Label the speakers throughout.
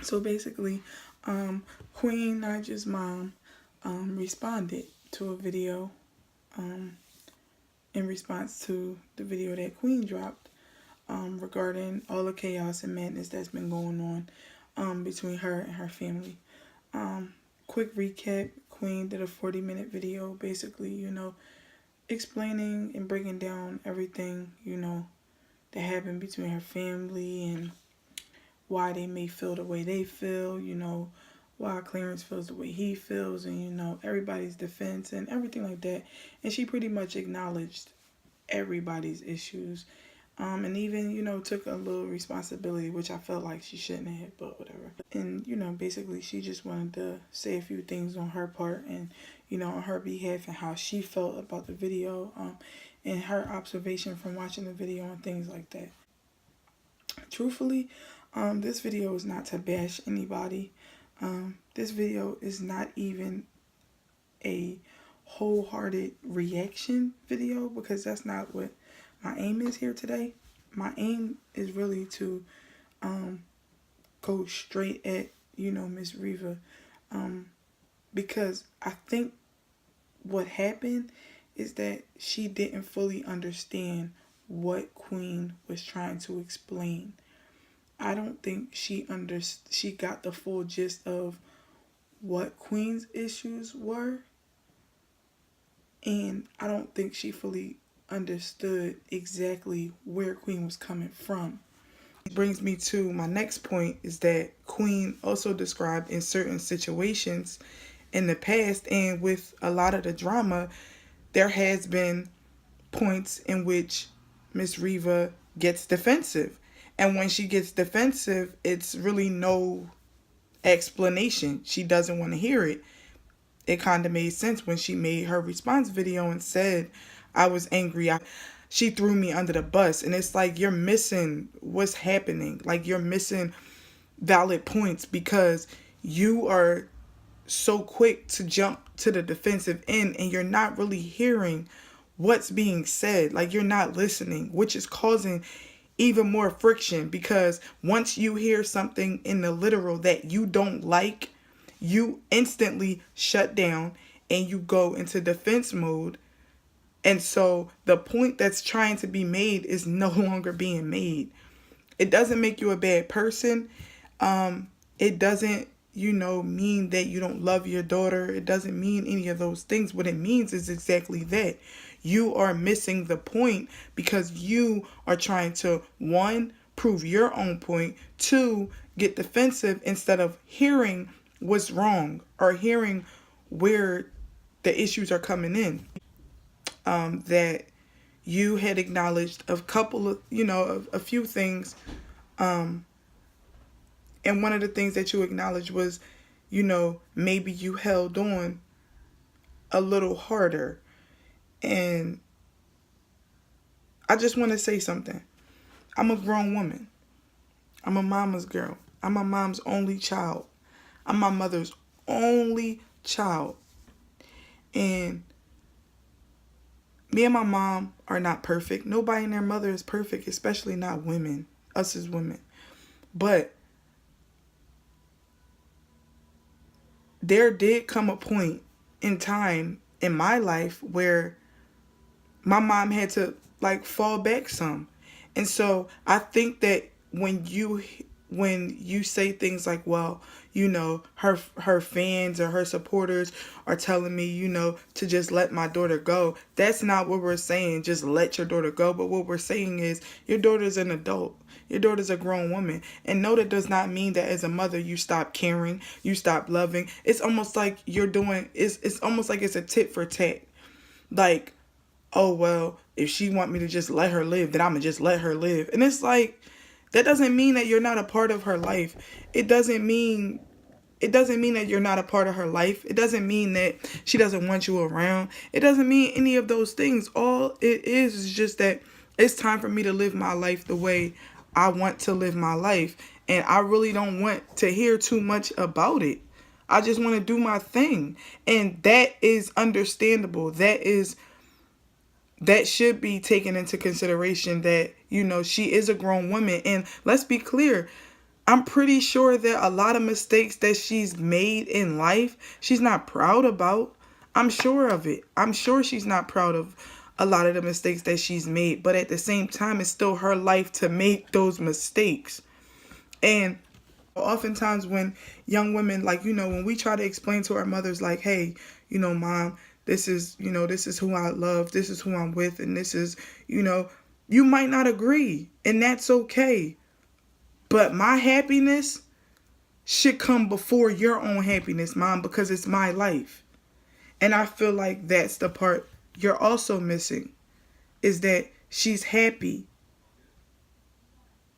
Speaker 1: So basically, Queen Naija'S mom responded to a video in response to the video that Queen dropped regarding all the chaos and madness that's been going on between her and her family. Quick recap, Queen did a 40-minute video basically, explaining and breaking down everything, that happened between her family and why they may feel the way they feel, why Clarence feels the way he feels, and, everybody's defense and everything like that. And she pretty much acknowledged everybody's issues. And even, took a little responsibility, which I felt like she shouldn't have, but whatever. And, basically she just wanted to say a few things on her part and, on her behalf and how she felt about the video, and her observation from watching the video and things like that. Truthfully, this video is not to bash anybody. This video is not even a wholehearted reaction video because that's not what my aim is here today. My aim is really to go straight at, Miss Reava, because I think what happened is that she didn't fully understand what Queen was trying to explain. I don't think she got the full gist of what Queen's issues were, and I don't think she fully understood exactly where Queen was coming from. It brings me to my next point, is that Queen also described in certain situations in the past and with a lot of the drama, there has been points in which Miss Reava gets defensive. And when she gets defensive, it's really no explanation. She doesn't want to hear it. It kind of made sense when she made her response video and said, I was angry. She threw me under the bus. And it's like, you're missing what's happening. Like, you're missing valid points because you are so quick to jump to the defensive end and you're not really hearing what's being said. Like, you're not listening, which is causing even more friction, because once you hear something in the literal that you don't like, you instantly shut down and you go into defense mode. And so the point that's trying to be made is no longer being made. It doesn't make you a bad person. It doesn't, mean that you don't love your daughter. It doesn't mean any of those things. What it means is exactly that. You are missing the point because you are trying to, one, prove your own point, two, get defensive instead of hearing what's wrong or hearing where the issues are coming in. That you had acknowledged a couple of, a few things. And one of the things that you acknowledged was, maybe you held on a little harder. And I just want to say something. I'm a grown woman. I'm a mama's girl. I'm my mom's only child. I'm my mother's only child. And me and my mom are not perfect. Nobody and their mother is perfect, especially not women, us as women. But there did come a point in time in my life where my mom had to fall back some. And so I think that when you say things like, well, her fans or her supporters are telling me, to just let my daughter go. That's not what we're saying, just let your daughter go. But what we're saying is your daughter's an adult. Your daughter's a grown woman. And no, that does not mean that as a mother you stop caring, you stop loving. It's almost like it's almost like it's a tit for tat. Like, oh, well, if she want me to just let her live, then I'm going to just let her live. And it's like, that doesn't mean that you're not a part of her life. It doesn't mean that you're not a part of her life. It doesn't mean that she doesn't want you around. It doesn't mean any of those things. All it is just that it's time for me to live my life the way I want to live my life. And I really don't want to hear too much about it. I just want to do my thing. And that is understandable. That should be taken into consideration, that, she is a grown woman. And let's be clear, I'm pretty sure that a lot of mistakes that she's made in life, she's not proud about. I'm sure of it. I'm sure she's not proud of a lot of the mistakes that she's made. But at the same time, it's still her life to make those mistakes. And oftentimes when young women, like, when we try to explain to our mothers, like, hey, mom, this is, this is who I love, this is who I'm with, and this is, you might not agree, and that's okay. But my happiness should come before your own happiness, mom, because it's my life. And I feel like that's the part you're also missing, is that she's happy.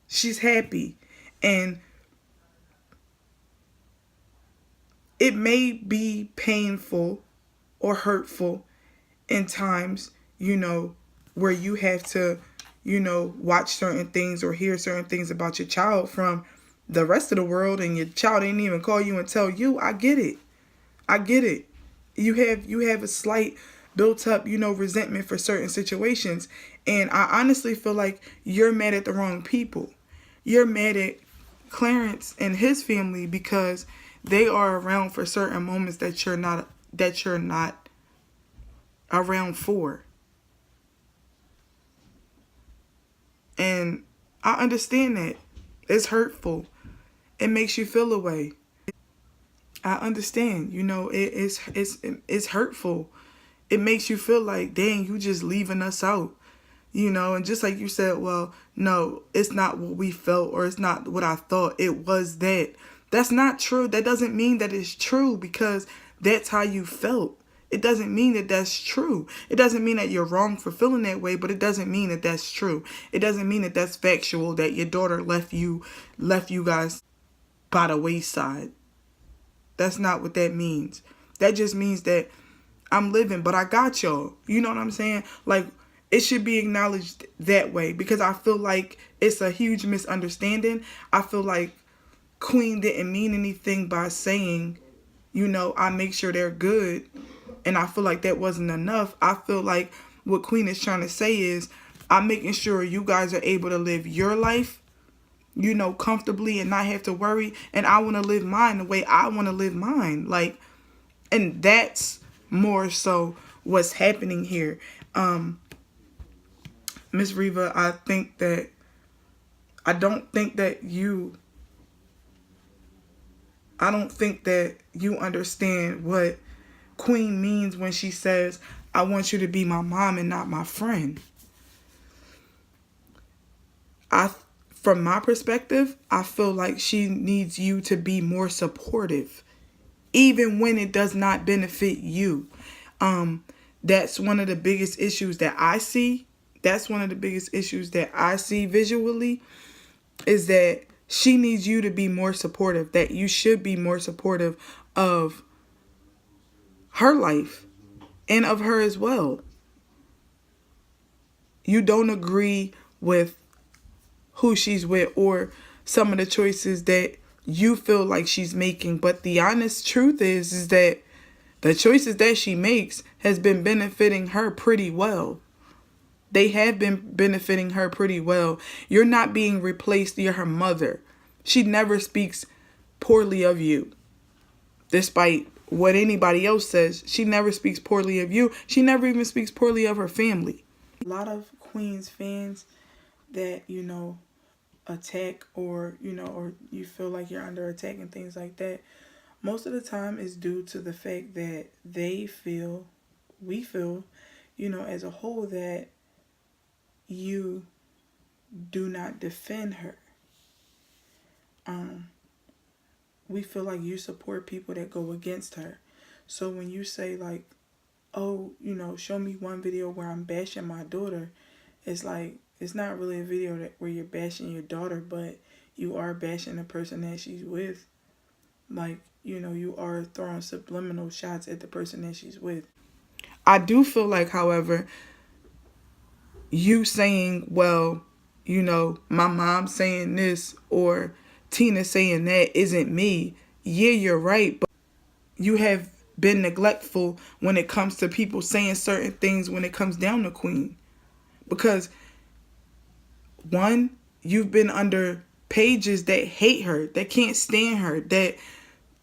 Speaker 1: She's happy. And it may be painful or hurtful in times, where you have to, watch certain things or hear certain things about your child from the rest of the world, and your child didn't even call you and tell you. I get it. I get it. You have a slight built up, resentment for certain situations. And I honestly feel like you're mad at the wrong people. You're mad at Clarence and his family because they are around for certain moments that you're not around for. And I understand that. It's hurtful. It makes you feel away. I understand. It's hurtful. It makes you feel like, dang, you just leaving us out. And just like you said, well, no, it's not what we felt, or it's not what I thought. It was that. That's not true. That doesn't mean that it's true because that's how you felt. It doesn't mean that that's true. It doesn't mean that you're wrong for feeling that way, but it doesn't mean that that's true. It doesn't mean that that's factual, that your daughter left you guys by the wayside. That's not what that means. That just means that I'm living, but I got y'all. You know what I'm saying? Like, it should be acknowledged that way, because I feel like it's a huge misunderstanding. I feel like Queen didn't mean anything by saying, I make sure they're good. And I feel like that wasn't enough. I feel like what Queen is trying to say is, I'm making sure you guys are able to live your life, comfortably and not have to worry. And I want to live mine the way I want to live mine. Like, and that's more so what's happening here. Miss Reava, I don't think that you understand what Queen means when she says, I want you to be my mom and not my friend. From my perspective, I feel like she needs you to be more supportive, even when it does not benefit you. That's one of the biggest issues that I see. That's one of the biggest issues that I see visually, is that she needs you to be more supportive, that you should be more supportive of her life and of her as well. You don't agree with who she's with or some of the choices that you feel like she's making, but the honest truth is that the choices that she makes has been benefiting her pretty well. They have been benefiting her pretty well. You're not being replaced. You're her mother. She never speaks poorly of you. Despite what anybody else says, she never speaks poorly of you. She never even speaks poorly of her family. A lot of Queen's fans that, attack or you feel like you're under attack and things like that, most of the time is due to the fact that we feel, as a whole, that you do not defend her. We feel like you support people that go against her. So when you say like, oh, show me one video where I'm bashing my daughter, it's like, it's not really a video where you're bashing your daughter, but you are bashing the person that she's with. Like, you are throwing subliminal shots at the person that she's with. I do feel like, however, you saying, well, my mom saying this or Tina saying that isn't me. Yeah, you're right, but you have been neglectful when it comes to people saying certain things when it comes down to Queen. Because, one, you've been under pages that hate her, that can't stand her, that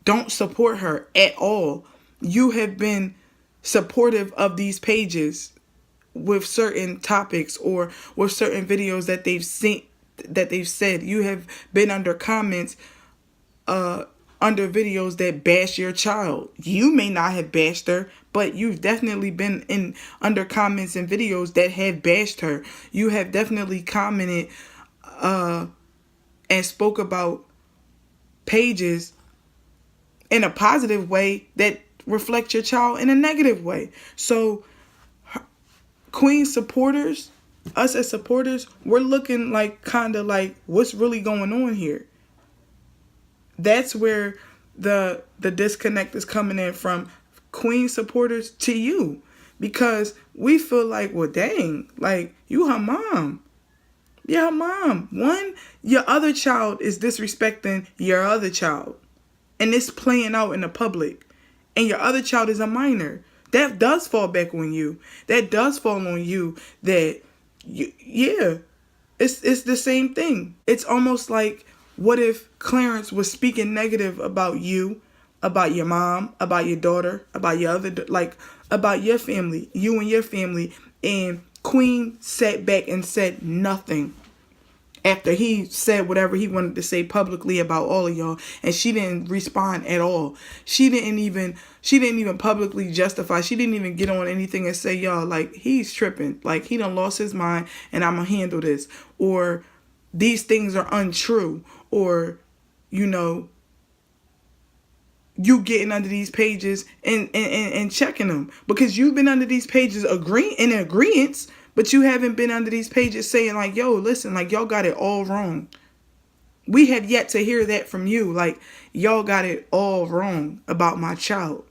Speaker 1: don't support her at all. You have been supportive of these pages with certain topics or with certain videos that they've seen, that they've said. You have been under comments under videos that bash your child. You may not have bashed her, but you've definitely been in under comments and videos that have bashed her. You have definitely commented and spoke about pages in a positive way that reflect your child in a negative way. So Queen supporters, us as supporters, we're looking like kind of like what's really going on here. That's where the disconnect is coming in from Queen supporters to you, because we feel like, well, dang, like you her mom. Yeah, her mom. One, your other child is disrespecting your other child, and it's playing out in the public, and your other child is a minor. That does fall back on you. That does fall on you. That yeah, it's the same thing. It's almost like, what if Clarence was speaking negative about you, about your mom, about your daughter, about your other, like about your family, you and your family, and Queen sat back and said nothing after he said whatever he wanted to say publicly about all of y'all, and she didn't respond at all. She didn't even publicly justify. She didn't even get on anything and say, y'all, like, he's tripping, like he done lost his mind and I'm gonna handle this, or these things are untrue, or you know, you getting under these pages and checking them, because you've been under these pages agreeing in agreements, but you haven't been under these pages saying like, yo, listen, like y'all got it all wrong. We have yet to hear that from you. Like, y'all got it all wrong about my child.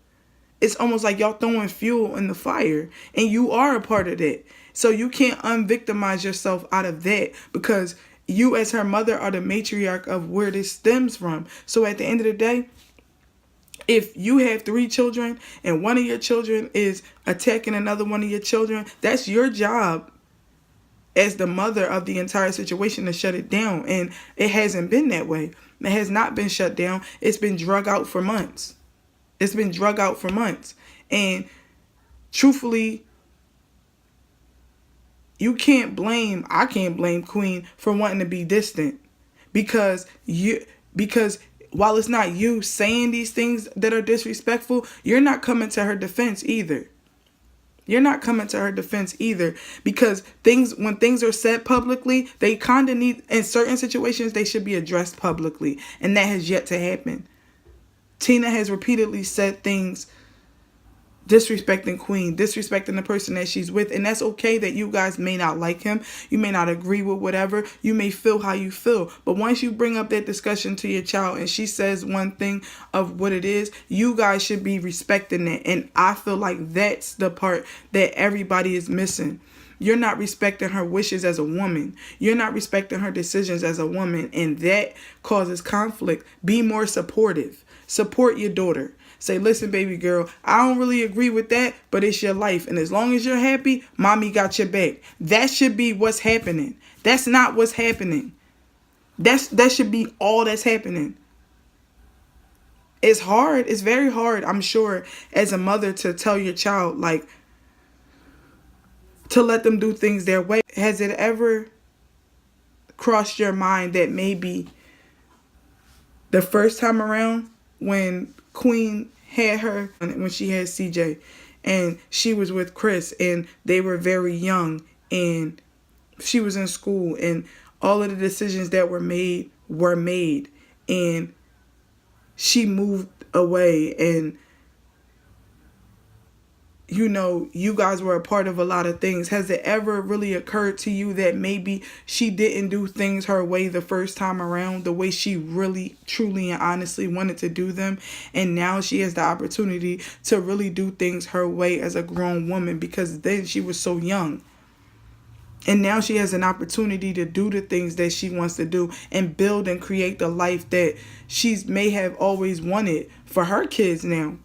Speaker 1: It's almost like y'all throwing fuel in the fire, and you are a part of that. So you can't unvictimize yourself out of that, because you as her mother are the matriarch of where this stems from. So at the end of the day, if you have 3 children and one of your children is attacking another one of your children, that's your job as the mother of the entire situation to shut it down. And it hasn't been that way. It has not been shut down. It's been drug out for months. It's been drug out for months. And truthfully, I can't blame Queen for wanting to be distant, because while it's not you saying these things that are disrespectful, you're not coming to her defense either. You're not coming to her defense either, because when things are said publicly, they kind of need, in certain situations, they should be addressed publicly, and that has yet to happen. Tina has repeatedly said things disrespecting Queen, disrespecting the person that she's with, and that's okay that you guys may not like him, you may not agree with whatever, you may feel how you feel, but once you bring up that discussion to your child and she says one thing of what it is, you guys should be respecting it. And I feel like that's the part that everybody is missing. You're not respecting her wishes as a woman. You're not respecting her decisions as a woman, and that causes conflict. Be more supportive. Support your daughter. Say, listen, baby girl, I don't really agree with that, but it's your life. And as long as you're happy, mommy got your back. That should be what's happening. That's not what's happening. That should be all that's happening. It's hard. It's very hard, I'm sure, as a mother to tell your child, like, to let them do things their way. Has it ever crossed your mind that maybe the first time around when Queen had her, when she had CJ, and she was with Chris, and they were very young, and she was in school, and all of the decisions that were made, and she moved away, and you know, you guys were a part of a lot of things. Has it ever really occurred to you that maybe she didn't do things her way the first time around, the way she really, truly, and honestly wanted to do them, and now she has the opportunity to really do things her way as a grown woman, because then she was so young. And now she has an opportunity to do the things that she wants to do and build and create the life that she may have always wanted for her kids now.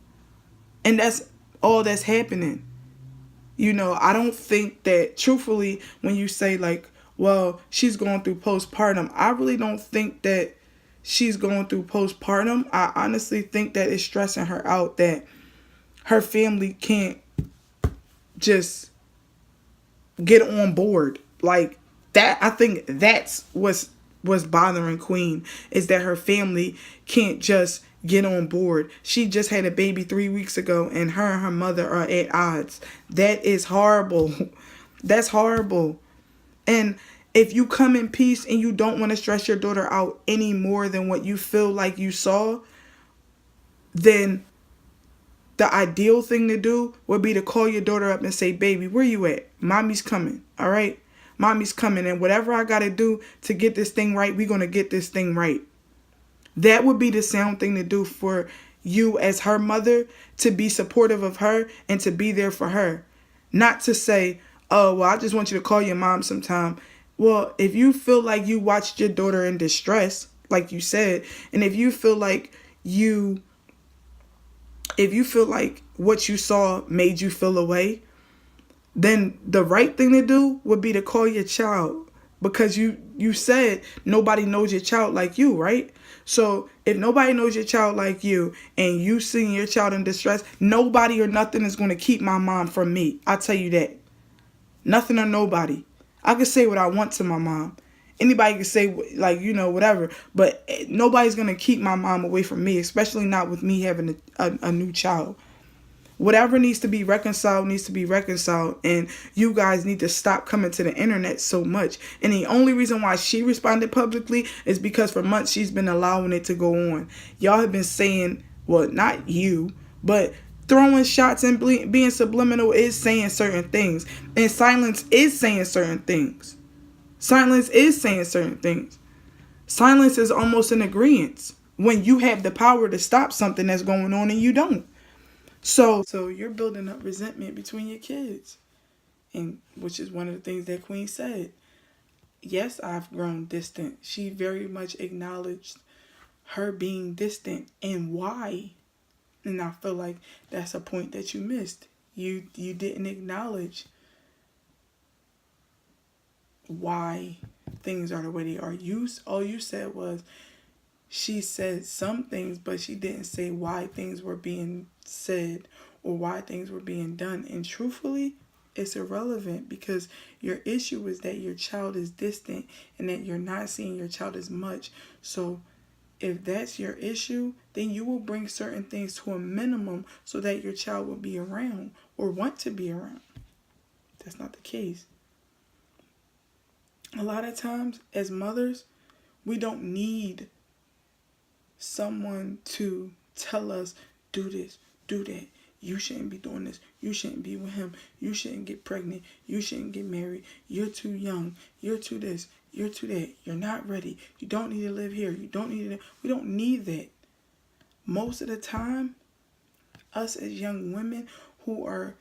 Speaker 1: And that's all that's happening. You know, I don't think that, truthfully, when you say like, well, she's going through postpartum. I really don't think that she's going through postpartum. I honestly think that it's stressing her out that her family can't just get on board. Like that, I think that's what's bothering Queen, is that her family can't just get on board. She just had a baby 3 weeks ago and her mother are at odds. That is horrible. That's horrible. And if you come in peace and you don't want to stress your daughter out any more than what you feel like you saw, then the ideal thing to do would be to call your daughter up and say, baby, where you at? Mommy's coming, all right? Mommy's coming, and whatever I got to do to get this thing right, we're going to get this thing right. That would be the sound thing to do for you as her mother, to be supportive of her and to be there for her. Not to say, oh, well, I just want you to call your mom sometime. Well, if you feel like you watched your daughter in distress, like you said, and if you feel like what you saw made you feel away, then the right thing to do would be to call your child, because you said nobody knows your child like you, right? So if nobody knows your child like you and you seeing your child in distress, nobody or nothing is going to keep my mom from me. I tell you that. Nothing or nobody. I can say what I want to my mom. Anybody can say, like, whatever. But nobody's going to keep my mom away from me, especially not with me having a new child. Whatever needs to be reconciled needs to be reconciled. And you guys need to stop coming to the internet so much. And the only reason why she responded publicly is because for months she's been allowing it to go on. Y'all have been saying, well, not you, but throwing shots and being subliminal is saying certain things. And silence is saying certain things. Silence is saying certain things. Silence is almost an agreement when you have the power to stop something that's going on and you don't. So you're building up resentment between your kids, and which is one of the things that Queen said. Yes, I've grown distant. She very much acknowledged her being distant and why. And I feel like that's a point that you missed. You didn't acknowledge why things are the way they are. All you said was she said some things, but she didn't say why things were being said or why things were being done. And truthfully, it's irrelevant, because your issue is that your child is distant and that you're not seeing your child as much. So if that's your issue, then you will bring certain things to a minimum so that your child will be around or want to be around. That's not the case. A lot of times as mothers, we don't need someone to tell us, do this, do that. You shouldn't be doing this. You shouldn't be with him. You shouldn't get pregnant. You shouldn't get married. You're too young. You're too this. You're too that. You're not ready. You don't need to live here. You don't need to. We don't need that. Most of the time, us as young women who are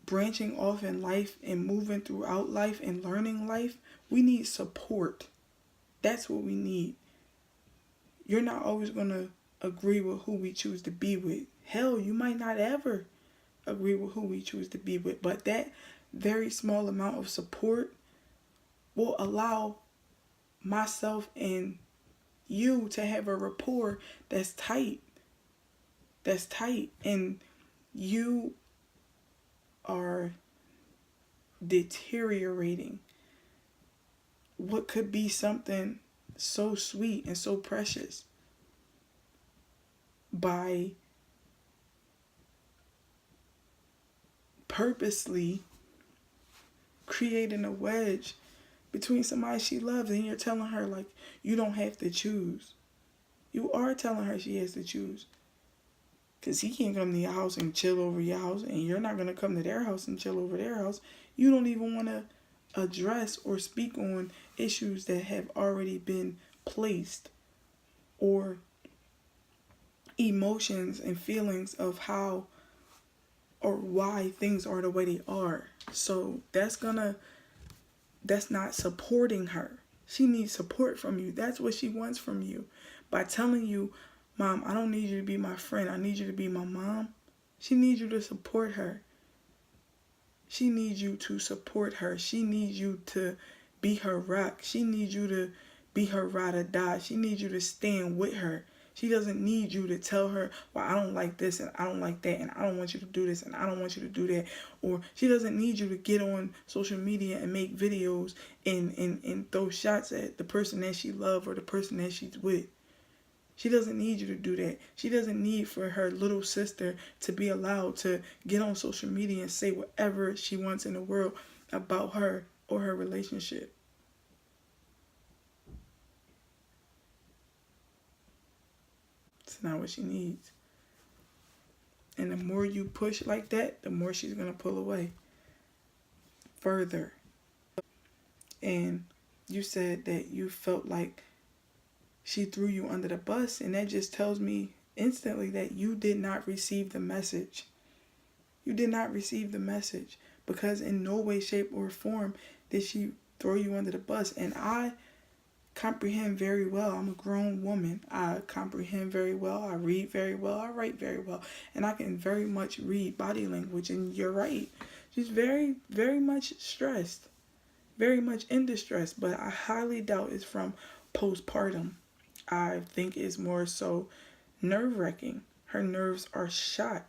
Speaker 1: branching off in life and moving throughout life and learning life, we need support. That's what we need. You're not always going to agree with who we choose to be with. Hell, you might not ever agree with who we choose to be with. But that very small amount of support will allow myself and you to have a rapport that's tight. That's tight. And you are deteriorating what could be something so sweet and so precious by purposely creating a wedge between somebody she loves, and you're telling her, like, you don't have to choose. You are telling her she has to choose. Because he can't come to your house and chill over your house, and you're not going to come to their house and chill over their house. You don't even want to address or speak on issues that have already been placed, or emotions and feelings of how or why things are the way they are. So that's not supporting her. She needs support from you. That's what she wants from you. By telling you, Mom, I don't need you to be my friend. I need you to be my mom. She needs you to support her. She needs you to support her. She needs you to be her rock. She needs you to be her ride or die. She needs you to stand with her. She doesn't need you to tell her, well, I don't like this and I don't like that and I don't want you to do this and I don't want you to do that. Or she doesn't need you to get on social media and make videos and throw shots at the person that she loves or the person that she's with. She doesn't need you to do that. She doesn't need for her little sister to be allowed to get on social media and say whatever she wants in the world about her or her relationship. It's not what she needs. And the more you push like that, the more she's going to pull away further. And you said that you felt like she threw you under the bus, and that just tells me instantly that you did not receive the message. You did not receive the message, because in no way, shape, or form did she throw you under the bus. And I comprehend very well. I'm a grown woman. I comprehend very well. I read very well. I write very well. And I can very much read body language. And you're right. She's very, very much stressed. Very much in distress. But I highly doubt it's from postpartum. I think it's more so nerve-wracking. Her nerves are shot.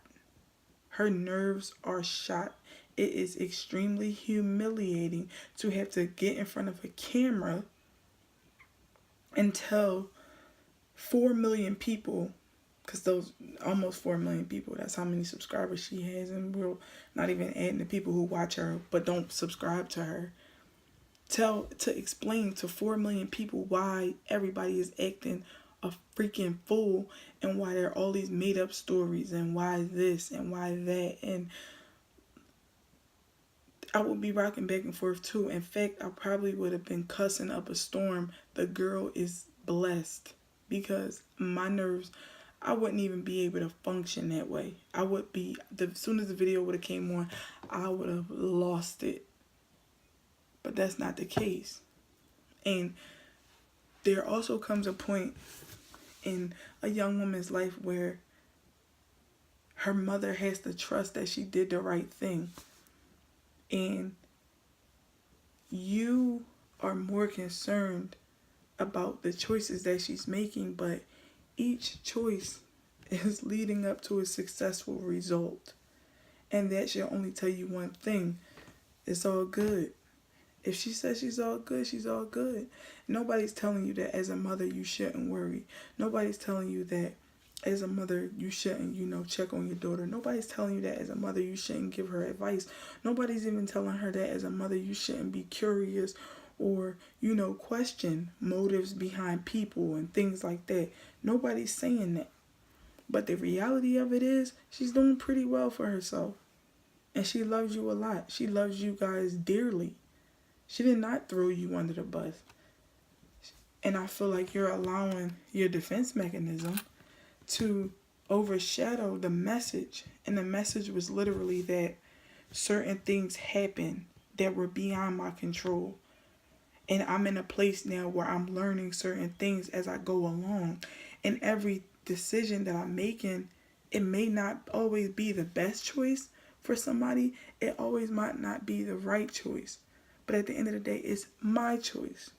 Speaker 1: Her nerves are shot. It is extremely humiliating to have to get in front of a camera and tell 4 million people, because those almost 4 million people, that's how many subscribers she has, and we're not even adding the people who watch her but don't subscribe to her. To explain to 4 million people why everybody is acting a freaking fool and why there are all these made up stories and why this and why that. And I would be rocking back and forth too. In fact, I probably would have been cussing up a storm. The girl is blessed, because my nerves, I wouldn't even be able to function that way. I would be, as soon as the video would have came on, I would have lost it. But that's not the case. And there also comes a point in a young woman's life where her mother has to trust that she did the right thing. And you are more concerned about the choices that she's making, but each choice is leading up to a successful result. And that should only tell you one thing. It's all good. If she says she's all good, she's all good. Nobody's telling you that as a mother you shouldn't worry. Nobody's telling you that as a mother you shouldn't, check on your daughter. Nobody's telling you that as a mother you shouldn't give her advice. Nobody's even telling her that as a mother you shouldn't be curious or, question motives behind people and things like that. Nobody's saying that. But the reality of it is she's doing pretty well for herself. And she loves you a lot. She loves you guys dearly. She did not throw you under the bus. And I feel like you're allowing your defense mechanism to overshadow the message. And the message was literally that certain things happened that were beyond my control. And I'm in a place now where I'm learning certain things as I go along. And every decision that I'm making, it may not always be the best choice for somebody. It always might not be the right choice. But at the end of the day, it's my choice.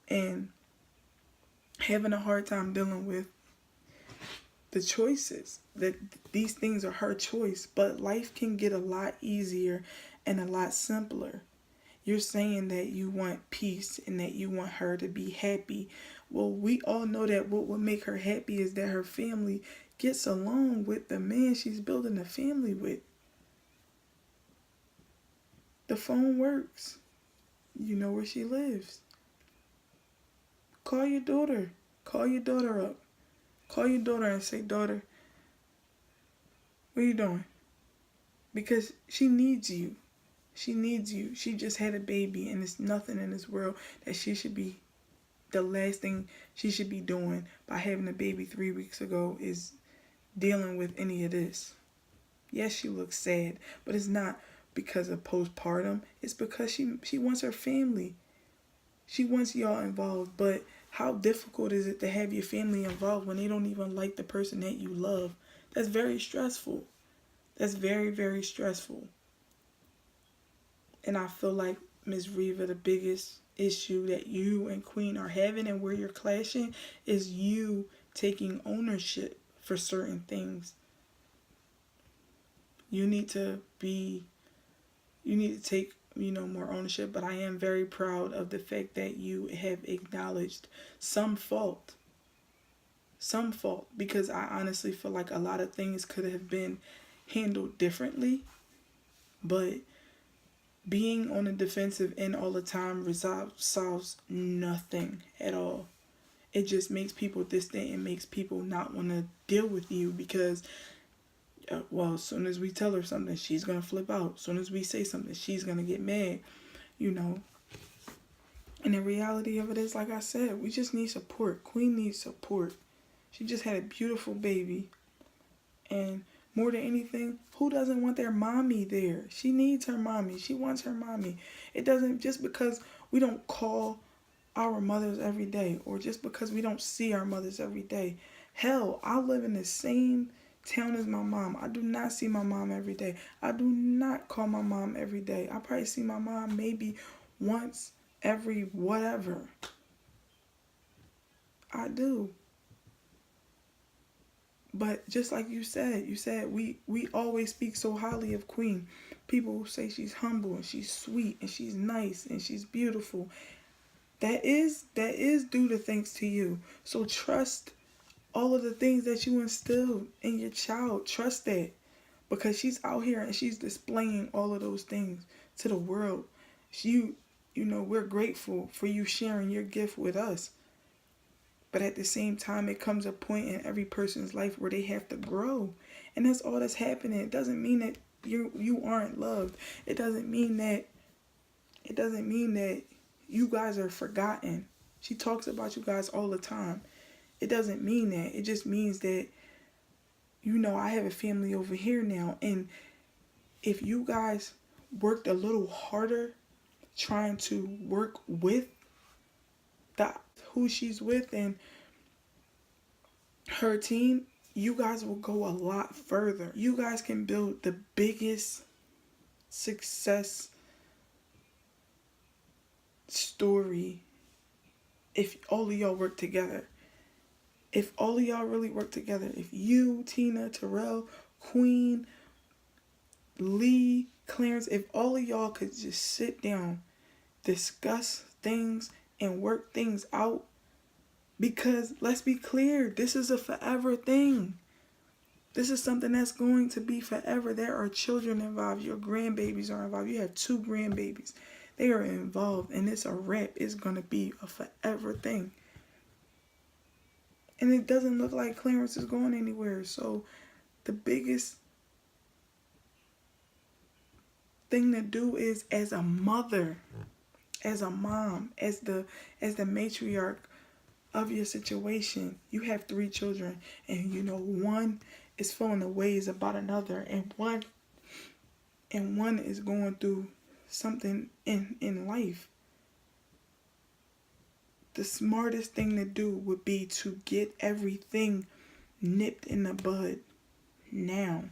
Speaker 1: And having a hard time dealing with the choices, that these things are her choice, but life can get a lot easier and a lot simpler. You're saying that you want peace and that you want her to be happy. Well, we all know that what would make her happy is that her family gets along with the man she's building a family with. The phone works. You know where she lives. Call your daughter. Call your daughter up. Call your daughter and say, daughter, what are you doing? Because she needs you. She needs you. She just had a baby, and there's nothing in this world that the last thing she should be doing by having a baby 3 weeks ago is dealing with any of this. Yes, she looks sad, but it's not because of postpartum. It's because she wants her family. She wants y'all involved. But how difficult is it to have your family involved when they don't even like the person that you love? That's very stressful. That's very, very stressful. And I feel like Ms. Reava, the biggest issue that you and Queen are having and where you're clashing is you taking ownership for certain things. You need to take, more ownership, but I am very proud of the fact that you have acknowledged some fault. Some fault, because I honestly feel like a lot of things could have been handled differently, but being on the defensive end all the time solves nothing at all. It just makes people distant and makes people not want to deal with you because, as soon as we tell her something, she's going to flip out. As soon as we say something, she's going to get mad, And the reality of it is, like I said, we just need support. Queen needs support. She just had a beautiful baby. And more than anything, who doesn't want their mommy there? She needs her mommy. She wants her mommy. It doesn't, just because we don't call our mothers every day, or just because we don't see our mothers every day. Hell, I live in the same town as my mom. I do not see my mom every day. I do not call my mom every day. I probably see my mom maybe once every whatever. I do. But just like you said we always speak so highly of Queen. People say she's humble and she's sweet and she's nice and she's beautiful. That is due to thanks to you. So trust all of the things that you instilled in your child. Trust that, because she's out here and she's displaying all of those things to the world. We're grateful for you sharing your gift with us. But at the same time, it comes a point in every person's life where they have to grow. And that's all that's happening. It doesn't mean that you aren't loved. It doesn't mean that you guys are forgotten. She talks about you guys all the time. It doesn't mean that. It just means that, I have a family over here now. And if you guys worked a little harder trying to work with who she's with and her team, you guys will go a lot further. You guys can build the biggest success story if all of y'all work together. If all of y'all really work together. If you, Tina, Terrell, Queen, Lee, Clarence, if all of y'all could just sit down, discuss things, and work things out. Because let's be clear, this is a forever thing. This is something that's going to be forever. There are children involved. Your grandbabies are involved. You have 2 grandbabies. They are involved, and it's a wrap. It's going to be a forever thing. And it doesn't look like Clarence is going anywhere. So the biggest thing to do is, as a mother, as a mom, as the matriarch of your situation, you have 3 children, and one is feeling the ways about another, and one is going through something in life. The smartest thing to do would be to get everything nipped in the bud now.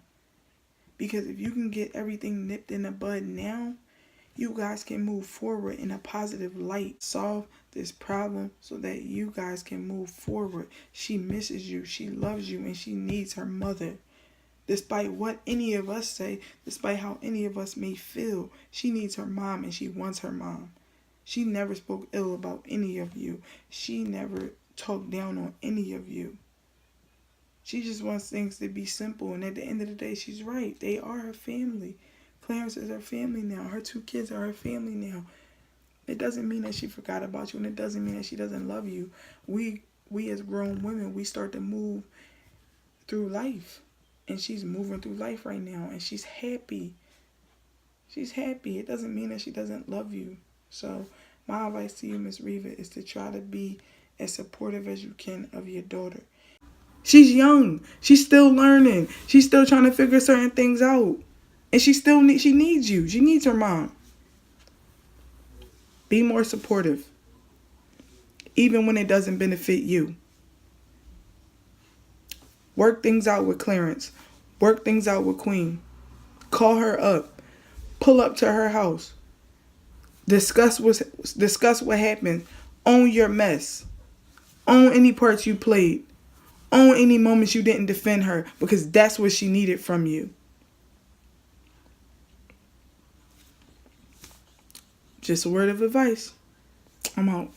Speaker 1: Because if you can get everything nipped in the bud now, you guys can move forward in a positive light. Solve this problem so that you guys can move forward. She misses you, she loves you, and she needs her mother. Despite what any of us say, despite how any of us may feel, she needs her mom and she wants her mom. She never spoke ill about any of you. She never talked down on any of you. She just wants things to be simple, and at the end of the day, she's right. They are her family. Clarence is her family now. Her 2 kids are her family now. It doesn't mean that she forgot about you, and it doesn't mean that she doesn't love you. We as grown women, we start to move through life, and she's moving through life right now, and she's happy. She's happy. It doesn't mean that she doesn't love you. So my advice to you, Miss Reava, is to try to be as supportive as you can of your daughter. She's young. She's still learning. She's still trying to figure certain things out. And she needs you. She needs her mom. Be more supportive. Even when it doesn't benefit you. Work things out with Clarence. Work things out with Queen. Call her up. Pull up to her house. Discuss what happened. Own your mess. Own any parts you played. Own any moments you didn't defend her, because that's what she needed from you. Just a word of advice. I'm out.